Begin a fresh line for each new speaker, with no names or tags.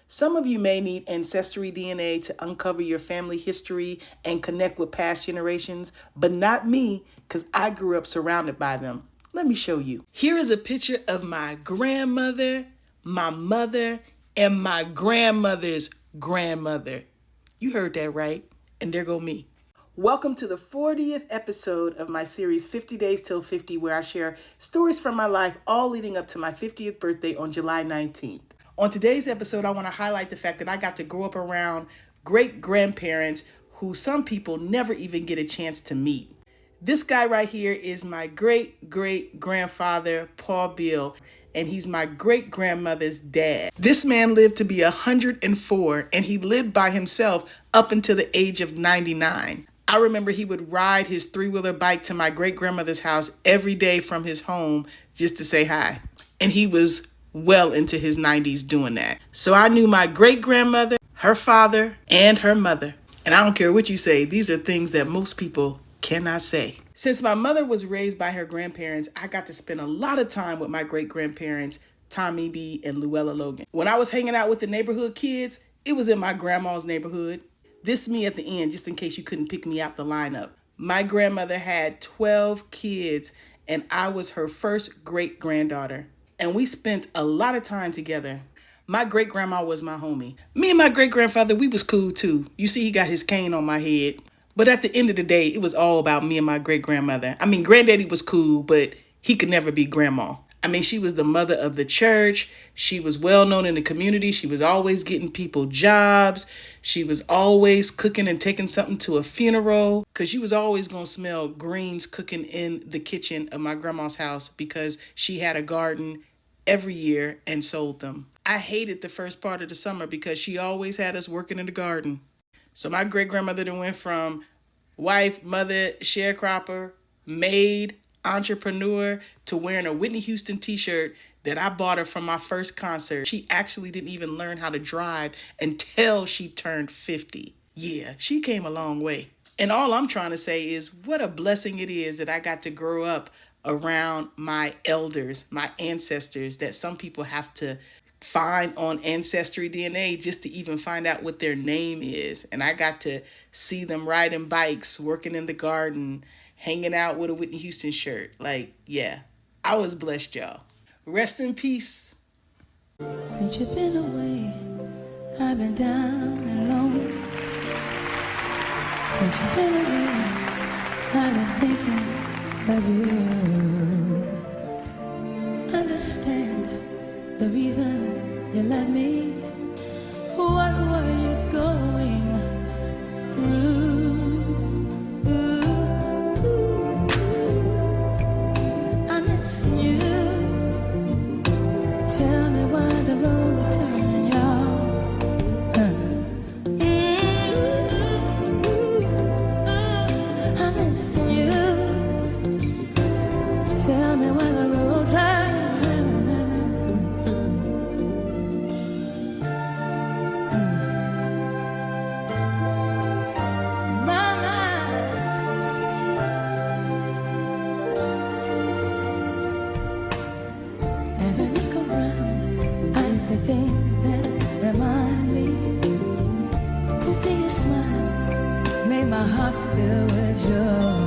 Some of you may need Ancestry DNA to uncover your family history and connect with past generations, but not me, because I grew up surrounded by them. Let me show you. Here is a picture of my grandmother, my mother, and my grandmother's grandmother. You heard that right. And there go me. Welcome to the 40th episode of my series 50 Days Till 50, where I share stories from my life, all leading up to my 50th birthday on July 19th. On today's episode, I want to highlight the fact that I got to grow up around great-grandparents who some people never even get a chance to meet. This guy right here is my great-great-grandfather, Paul Beal, and he's my great-grandmother's dad. This man lived to be 104, and he lived by himself up until the age of 99. I remember he would ride his three-wheeler bike to my great-grandmother's house every day from his home just to say hi. And he was well into his 90s doing that. So I knew my great-grandmother, her father, and her mother. And I don't care what you say, these are things that most people cannot say. Since my mother was raised by her grandparents, I got to spend a lot of time with my great-grandparents, Tommy B. and Luella Logan. When I was hanging out with the neighborhood kids, it was in my grandma's neighborhood. This me at the end, just in case you couldn't pick me out the lineup. My grandmother had 12 kids, and I was her first great-granddaughter. And we spent a lot of time together. My great-grandma was my homie. Me and my great-grandfather, we was cool too. You see, he got his cane on my head. But at the end of the day, it was all about me and my great-grandmother. I mean, granddaddy was cool, but he could never be grandma. I mean, she was the mother of the church. She was well known in the community. She was always getting people jobs. She was always cooking and taking something to a funeral, because you was always going to smell greens cooking in the kitchen of my grandma's house because she had a garden every year and sold them. I hated the first part of the summer because she always had us working in the garden. So my great-grandmother then went from wife, mother, sharecropper, maid, entrepreneur, to wearing a Whitney Houston t-shirt that I bought her from my first concert. She actually didn't even learn how to drive until she turned 50. Yeah, she came a long way. And all I'm trying to say is what a blessing it is that I got to grow up around my elders, my ancestors, that some people have to find on Ancestry DNA just to even find out what their name is. And I got to see them riding bikes, working in the garden, hanging out with a Whitney Houston shirt. Like, yeah, I was blessed, y'all. Rest in peace.
Since you've been away, I've been down and lonely. Since you've been away, I've been thinking of you. Understand the reason you left me. What were you going through? I miss you. Tell me why the road turned, y'all. I miss you. Tell me why the road turned. As I look around, I see things that remind me. To see you smile made my heart fill with joy.